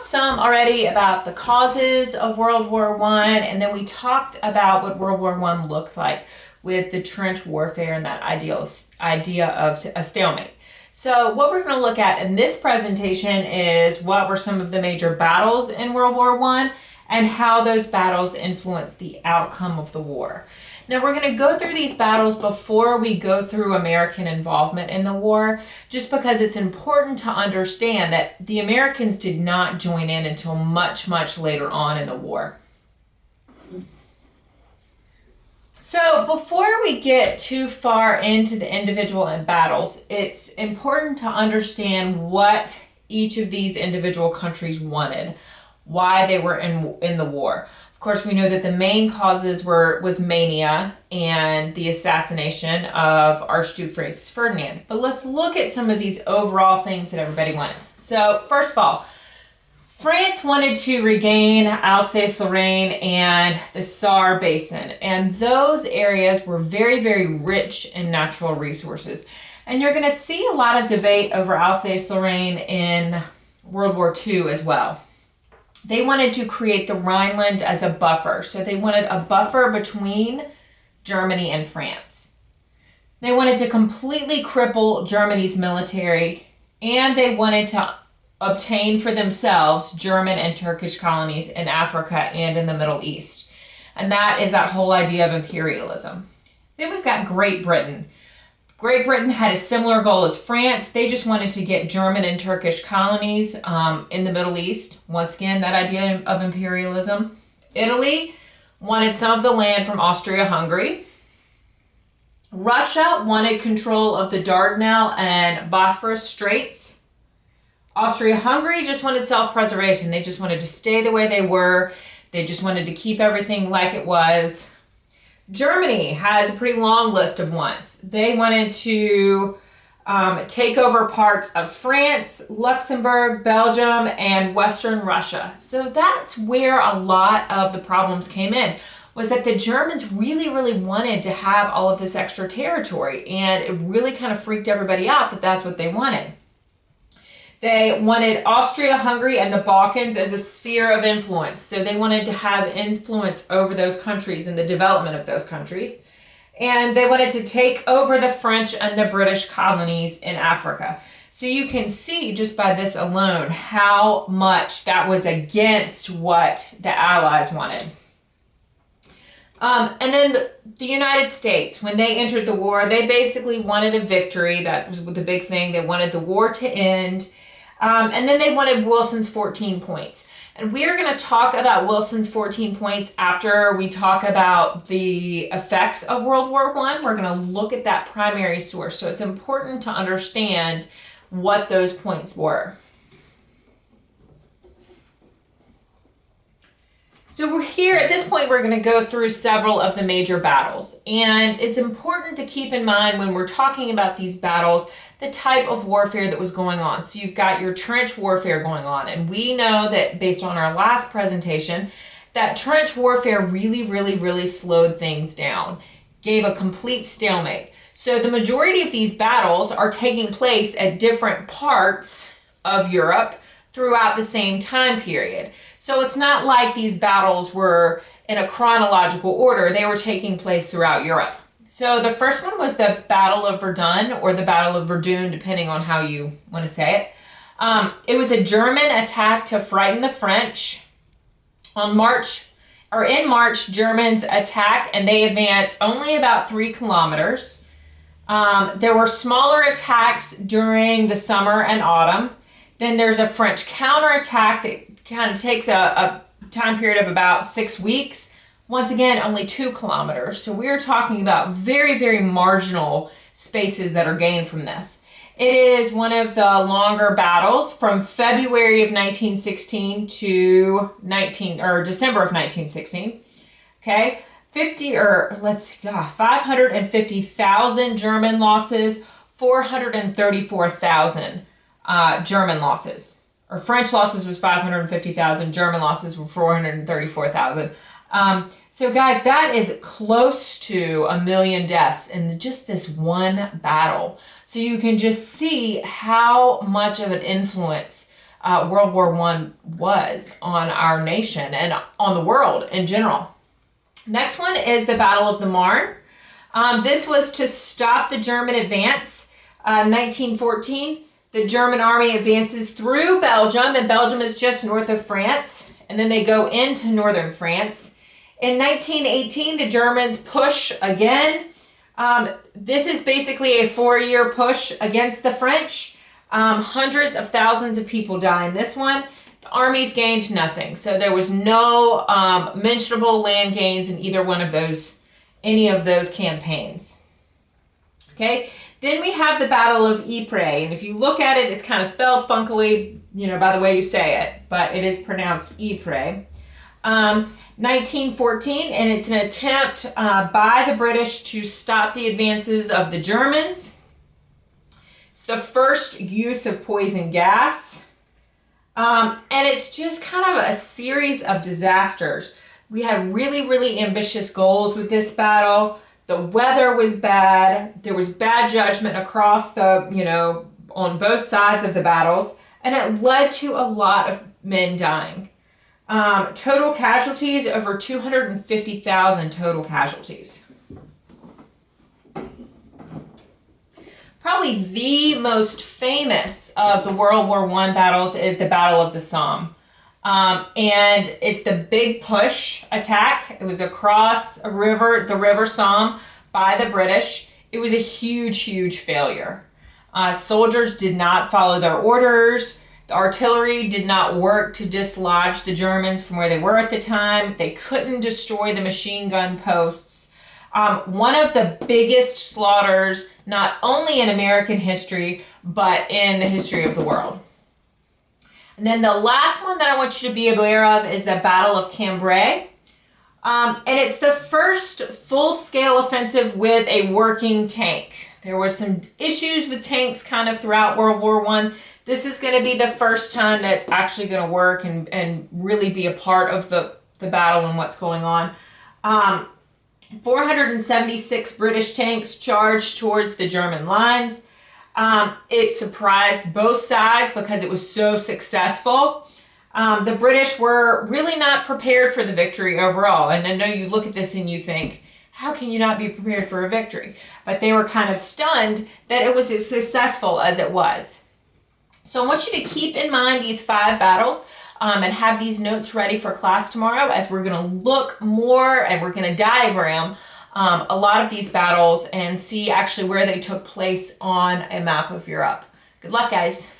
some already about the causes of World War I, and then we talked about what World War I looked like with the trench warfare and that idea of a stalemate. So what we're going to look at in this presentation is what were some of the major battles in World War I and how those battles influenced the outcome of the war. Now we're going to go through these battles before we go through American involvement in the war, just because it's important to understand that the Americans did not join in until much, much later on in the war. So before we get too far into the individual battles, it's important to understand what each of these individual countries wanted, why they were in the war. Of course, we know that the main causes was mania and the assassination of Archduke Francis Ferdinand. But let's look at some of these overall things that everybody wanted. So first of all, France wanted to regain Alsace-Lorraine and the Saar Basin, and those areas were very, very rich in natural resources. And you're going to see a lot of debate over Alsace-Lorraine in World War II as well. They wanted to create the Rhineland as a buffer. So they wanted a buffer between Germany and France. They wanted to completely cripple Germany's military, and they wanted to obtain for themselves German and Turkish colonies in Africa and in the Middle East. And that is that whole idea of imperialism. Then we've got Great Britain. Great Britain had a similar goal as France. They just wanted to get German and Turkish colonies in the Middle East. Once again, that idea of imperialism. Italy wanted some of the land from Austria-Hungary. Russia wanted control of the Dardanelles and Bosporus Straits. Austria-Hungary just wanted self-preservation. They just wanted to stay the way they were. They just wanted to keep everything like it was. Germany has a pretty long list of wants. They wanted to take over parts of France, Luxembourg, Belgium, and Western Russia. So that's where a lot of the problems came in, was that the Germans really, really wanted to have all of this extra territory, and it really kind of freaked everybody out that that's what they wanted. They wanted Austria-Hungary and the Balkans as a sphere of influence. So they wanted to have influence over those countries and the development of those countries. And they wanted to take over the French and the British colonies in Africa. So you can see just by this alone how much that was against what the Allies wanted. And then the United States, when they entered the war, they basically wanted a victory. That was the big thing. They wanted the war to end. And then they wanted Wilson's 14 points. And we are going to talk about Wilson's 14 points after we talk about the effects of World War I. We're going to look at that primary source. So it's important to understand what those points were. So we're here, at this point, we're going to go through several of the major battles. And it's important to keep in mind when we're talking about these battles, the type of warfare that was going on. So you've got your trench warfare going on. And we know that based on our last presentation, that trench warfare really, really, really slowed things down, gave a complete stalemate. So the majority of these battles are taking place at different parts of Europe throughout the same time period. So it's not like these battles were in a chronological order. They were taking place throughout Europe. So the first one was the Battle of Verdun, or the Battle of Verdun, depending on how you want to say it. It was a German attack to frighten the French. In March, Germans attack and they advance only about 3 kilometers. There were smaller attacks during the summer and autumn. Then there's a French counterattack that kind of takes a time period of about 6 weeks. Once again, only 2 kilometers. So we're talking about very, very marginal spaces that are gained from this. It is one of the longer battles from February of 1916 to December of 1916. Okay, 550,000 German losses, 434,000 German losses. Or French losses was 550,000, German losses were 434,000. So guys, that is close to 1 million deaths in just this one battle. So you can just see how much of an influence World War I was on our nation and on the world in general. Next one is the Battle of the Marne. This was to stop the German advance. 1914, the German army advances through Belgium, and Belgium is just north of France, and then they go into northern France. In 1918, the Germans push again. This is basically a 4-year push against the French. Hundreds of thousands of people die in this one. The armies gained nothing. So there was no mentionable land gains in either one of those, any of those campaigns. Okay, then we have the Battle of Ypres. And if you look at it, it's kind of spelled funkily, you know, by the way you say it, but it is pronounced Ypres. 1914, and it's an attempt by the British to stop the advances of the Germans. It's the first use of poison gas. And it's just kind of a series of disasters. We had really, really ambitious goals with this battle. The weather was bad. There was bad judgment across the, you know, on both sides of the battles. And it led to a lot of men dying. Total casualties, over 250,000 total casualties. Probably the most famous of the World War I battles is the Battle of the Somme. And it's the big push attack. It was across a river, the River Somme, by the British. It was a huge, huge failure. Soldiers did not follow their orders. The artillery did not work to dislodge the Germans from where they were at the time. They couldn't destroy the machine gun posts. One of the biggest slaughters, not only in American history, but in the history of the world. And then the last one that I want you to be aware of is the Battle of Cambrai. And it's the first full-scale offensive with a working tank. There were some issues with tanks kind of throughout World War I. This is going to be the first time that it's actually going to work and really be a part of the battle and what's going on. 476 British tanks charged towards the German lines. It surprised both sides because it was so successful. The British were really not prepared for the victory overall. And I know you look at this and you think, how can you not be prepared for a victory? But they were kind of stunned that it was as successful as it was. So I want you to keep in mind these 5 battles and have these notes ready for class tomorrow, as we're going to look more and we're going to diagram a lot of these battles and see actually where they took place on a map of Europe. Good luck, guys.